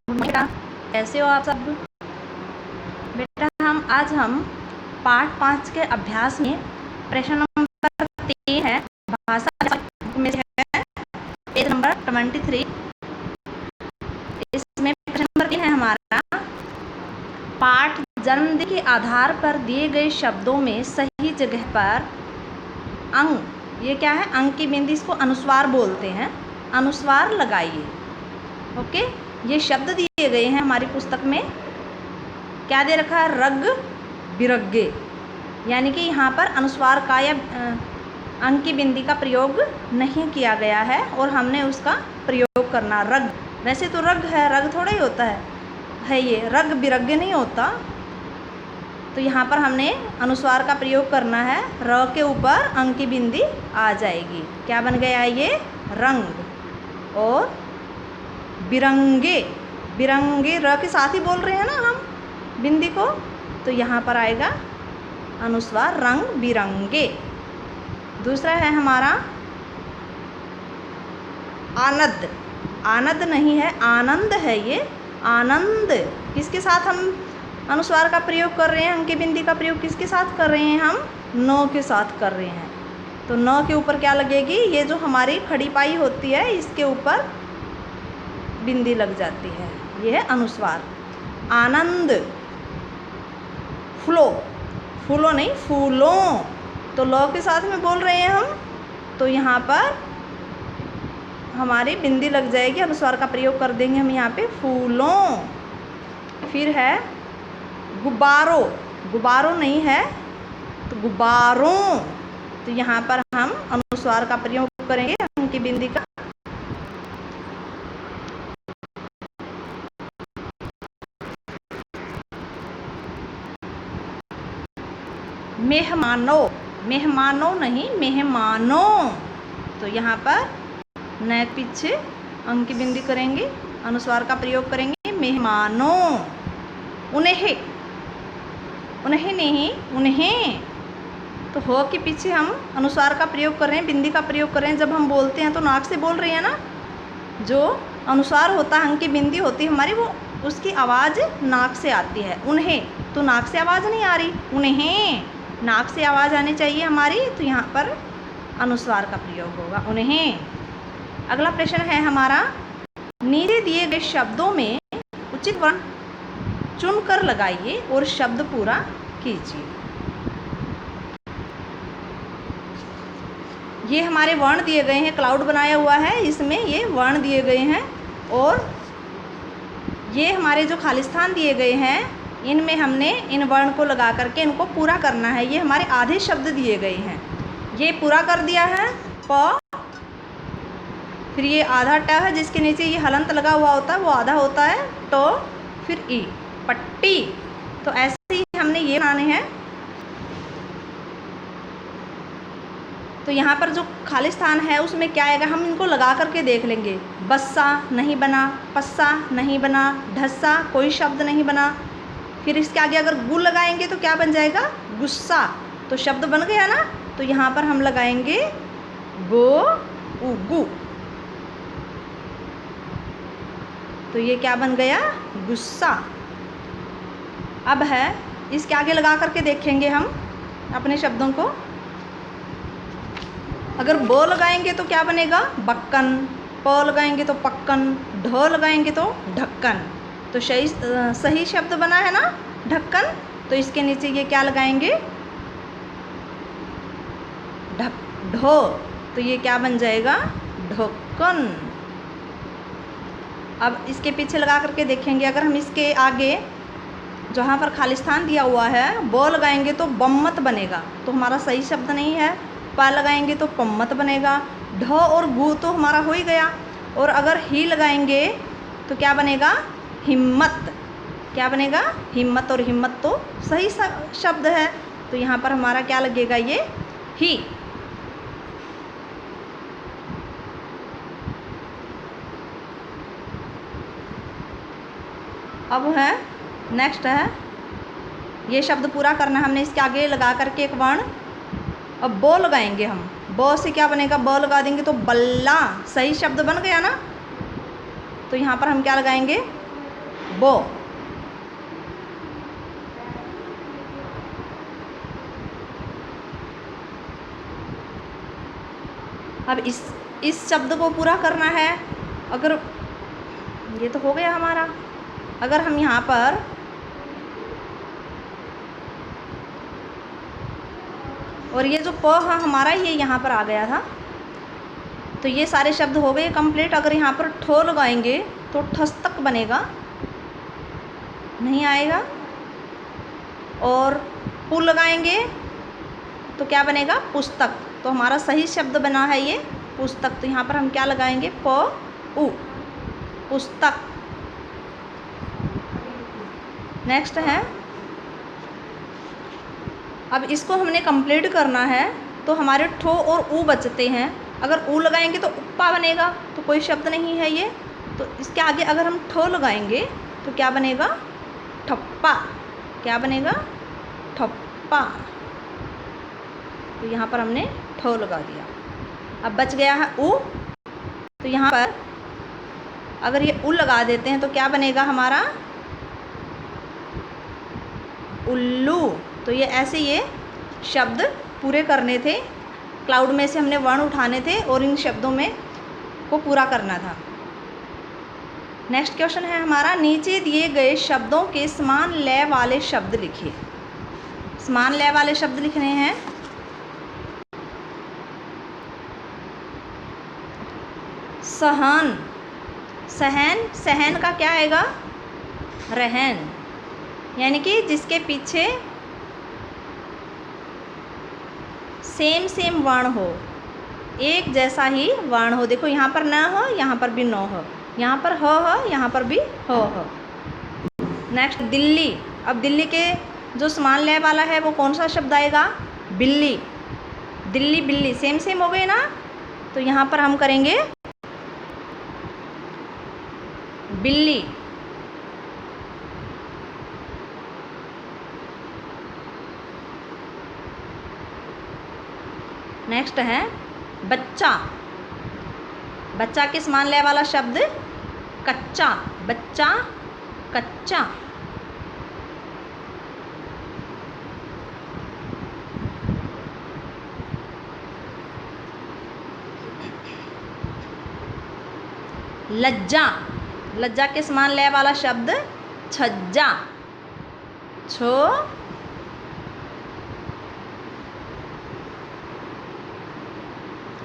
बेटा कैसे हो आप सब? बेटा आज हम पाठ 5 के अभ्यास में प्रश्न नंबर 3 है, भाषा में है पेज नंबर 23। इसमें प्रश्न नंबर 3 है हमारा, पाठ जन्मदिन के आधार पर दिए गए शब्दों में सही जगह पर अंग, ये क्या है, अंग की बिंदी, इसको अनुस्वार बोलते हैं, अनुस्वार लगाइए। ओके, ये शब्द दिए गए हैं हमारी पुस्तक में, क्या दे रखा है, रग बिरग्गे, यानी कि यहाँ पर अनुस्वार का या अंग की बिंदी का प्रयोग नहीं किया गया है और हमने उसका प्रयोग करना। रग, वैसे तो रग है, रग थोड़ा ही होता है ये, रग बिरग्गे नहीं होता। तो यहाँ पर हमने अनुस्वार का प्रयोग करना है, र के ऊपर अंग की बिंदी आ जाएगी। क्या बन गया है ये, रंग। और बिरंगे, बिरंगे र के साथ ही बोल रहे हैं ना हम बिंदी को, तो यहाँ पर आएगा अनुस्वार रंग बिरंगे। दूसरा है हमारा आनंद, आनंद नहीं है, आनंद है ये, आनंद। किसके साथ हम अनुस्वार का प्रयोग कर रहे हैं, अंग की बिंदी का प्रयोग किसके साथ कर रहे हैं हम, न के साथ कर रहे हैं। तो न के ऊपर क्या लगेगी, ये जो हमारी खड़ी पाई होती है इसके ऊपर बिंदी लग जाती है, ये है अनुस्वार। आनंद, फूलो, फूलो नहीं फूलों, तो लो के साथ में बोल रहे हैं हम, तो यहाँ पर हमारी बिंदी लग जाएगी, अनुस्वार का प्रयोग कर देंगे हम यहाँ पे, फूलों। फिर है गुब्बारों, गुब्बारों नहीं है तो गुब्बारों, तो यहाँ पर हम अनुस्वार का प्रयोग करेंगे अंग की बिंदी का। मेहमानों, मेहमानों नहीं मेहमानों, तो यहाँ पर न पीछे अंग की बिंदी करेंगे, अनुस्वार का प्रयोग करेंगे, मेहमानों। उन्हें, उन्हें नहीं उन्हें, तो हो के पीछे हम अनुस्वार का प्रयोग कर रहे हैं, बिंदी का प्रयोग कर रहे हैं। जब हम बोलते हैं तो नाक से बोल रहे हैं ना, जो अनुस्वार होता है, अंग की बिंदी होती है हमारी, वो उसकी आवाज़ नाक से आती है। उन्हें, तो नाक से आवाज़ नहीं आ रही, उन्हें नाक से आवाज़ आनी चाहिए हमारी, तो यहाँ पर अनुस्वार का प्रयोग होगा, उन्हें। अगला प्रश्न है हमारा, नीचे दिए गए शब्दों में उचित वर्ण चुनकर लगाइए और शब्द पूरा कीजिए। ये हमारे वर्ण दिए गए हैं, क्लाउड बनाया हुआ है, इसमें ये वर्ण दिए गए हैं, और ये हमारे जो खालिस्तान दिए गए हैं, इनमें हमने इन वर्ण को लगा करके इनको पूरा करना है। ये हमारे आधे शब्द दिए गए हैं, ये पूरा कर दिया है, प, फिर ये आधा ट है जिसके नीचे ये हलंत लगा हुआ होता है, वो आधा होता है तो, फिर ई, पट्टी। तो ऐसे ही हमने ये बनाने हैं। तो यहाँ पर जो खाली स्थान है उसमें क्या आएगा, हम इनको लगा करके देख लेंगे। बस्सा नहीं बना, पस्सा नहीं बना, ढस्सा कोई शब्द नहीं बना। फिर इसके आगे अगर गु लगाएंगे तो क्या बन जाएगा, गुस्सा, तो शब्द बन गया ना। तो यहाँ पर हम लगाएंगे गो उगु, तो ये क्या बन गया, गुस्सा। अब है इसके आगे लगा करके देखेंगे हम अपने शब्दों को। अगर ब लगाएंगे तो क्या बनेगा, बक्कन, प लगाएंगे तो पक्कन, ढ लगाएंगे तो ढक्कन। तो सही शब्द बना है ना ढक्कन, तो इसके नीचे ये क्या लगाएंगे, ढो, तो ये क्या बन जाएगा, ढक्कन। अब इसके पीछे लगा करके देखेंगे, अगर हम इसके आगे जहाँ पर खालिस्तान दिया हुआ है ब लगाएंगे तो बम्मत बनेगा, तो हमारा सही शब्द नहीं है। प लगाएंगे तो पम्मत बनेगा। ढ और गु तो हमारा हो ही गया। और अगर ही लगाएंगे तो क्या बनेगा, हिम्मत, क्या बनेगा, हिम्मत, और हिम्मत तो सही शब्द है, तो यहाँ पर हमारा क्या लगेगा, ये ही। अब है नेक्स्ट है, ये शब्द पूरा करना है हमने, इसके आगे लगा करके एक वर्ण। अब ब लगाएंगे हम, ब से क्या बनेगा, ब लगा देंगे तो बल्ला, सही शब्द बन गया ना। तो यहाँ पर हम क्या लगाएंगे, बो। अब इस शब्द को पूरा करना है। अगर ये तो हो गया हमारा, अगर हम यहाँ पर और ये जो प है हमारा ये यहाँ पर आ गया था, तो ये सारे शब्द हो गए कंप्लीट। अगर यहाँ पर ठो लगाएंगे तो ठस्तक बनेगा, नहीं आएगा। और पु लगाएंगे तो क्या बनेगा? पुस्तक। तो हमारा सही शब्द बना है ये पुस्तक। तो यहाँ पर हम क्या लगाएंगे? प उ, पुस्तक। नेक्स्ट है, अब इसको हमने कंप्लीट करना है तो हमारे ठो और ऊ बचते हैं। अगर ऊ लगाएंगे तो उपा बनेगा, तो कोई शब्द नहीं है ये। तो इसके आगे अगर हम ठो लगाएंगे तो क्या बनेगा? ठप्पा। क्या बनेगा? ठप्पा। तो यहाँ पर हमने ठो लगा दिया। अब बच गया है ऊ, तो यहाँ पर अगर ये उ लगा देते हैं तो क्या बनेगा हमारा? उल्लू। तो ये ऐसे ये शब्द पूरे करने थे। क्लाउड में से हमने वर्ण उठाने थे और इन शब्दों में को पूरा करना था। नेक्स्ट क्वेश्चन है हमारा, नीचे दिए गए शब्दों के समान लय वाले शब्द लिखिए। समान लय वाले शब्द लिखने हैं। सहन, सहन, सहन का क्या आएगा? रहन। यानी कि जिसके पीछे सेम सेम वर्ण हो, एक जैसा ही वर्ण हो। देखो यहाँ पर न हो, यहाँ पर भी न हो, यहाँ पर ह, यहाँ पर भी ह। नेक्स्ट दिल्ली। अब दिल्ली के जो समान लय वाला है वो कौन सा शब्द आएगा? बिल्ली। दिल्ली बिल्ली सेम सेम हो गए ना, तो यहाँ पर हम करेंगे बिल्ली। नेक्स्ट है बच्चा। बच्चा के समान लय वाला शब्द कच्चा। बच्चा, कच्चा। लज्जा। लज्जा के समान लय वाला शब्द छज्जा। छो,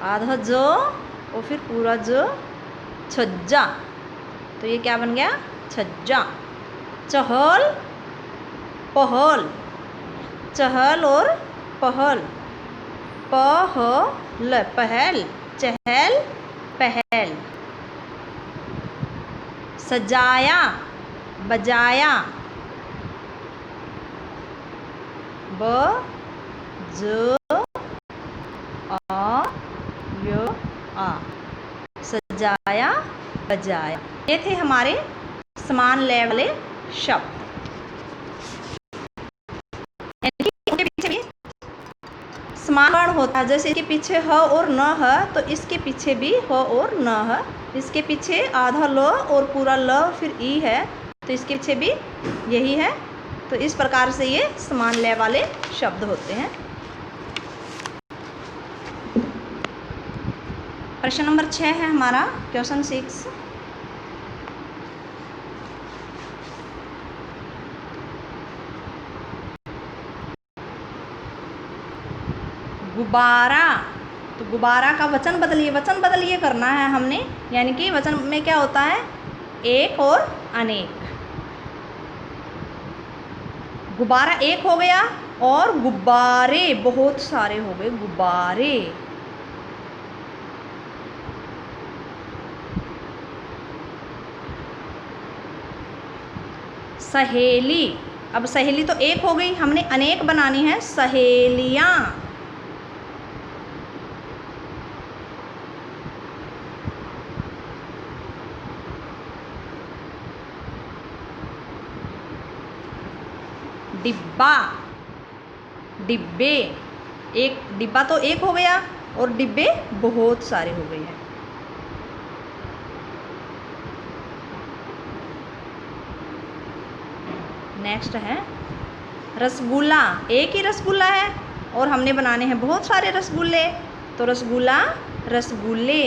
आधा जो और फिर पूरा जो, छज्जा। तो ये क्या बन गया? छज्जा। चहल पहल। चहल और पहल। पहल, पहल, चहल पहल। सजाया बजाया। ब ज आ य आ। सजाया बजाया। ये थे हमारे समान लय वाले शब्द। उनके पीछे भी समान वर्ण होता है। जैसे इसके पीछे ह और न है तो इसके पीछे भी ह और न है। इसके पीछे आधा ल और पूरा ल फिर ई है, तो इसके पीछे भी यही है। तो इस प्रकार से ये समान लय वाले शब्द होते हैं। प्रश्न नंबर 6 है हमारा, क्वेश्चन 6। गुब्बारा। तो गुब्बारा का वचन बदलिए, वचन बदलिए करना है हमने। यानी कि वचन में क्या होता है? एक और अनेक। गुब्बारा एक हो गया और गुब्बारे बहुत सारे हो गए। गुब्बारे। सहेली। अब सहेली तो एक हो गई, हमने अनेक बनानी है। सहेलियाँ। डिब्बा, डिब्बे। एक डिब्बा तो एक हो गया और डिब्बे बहुत सारे हो गए हैं। नेक्स्ट है रसगुल्ला। एक ही रसगुल्ला है और हमने बनाने हैं बहुत सारे रसगुल्ले, तो रसगुल्ला, रसगुल्ले।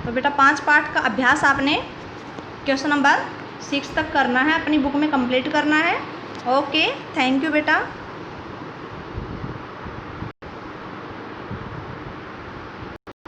तो बेटा 5 पार्ट का अभ्यास आपने क्वेश्चन नंबर 6 तक करना है, अपनी बुक में कंप्लीट करना है। ओके, थैंक यू बेटा।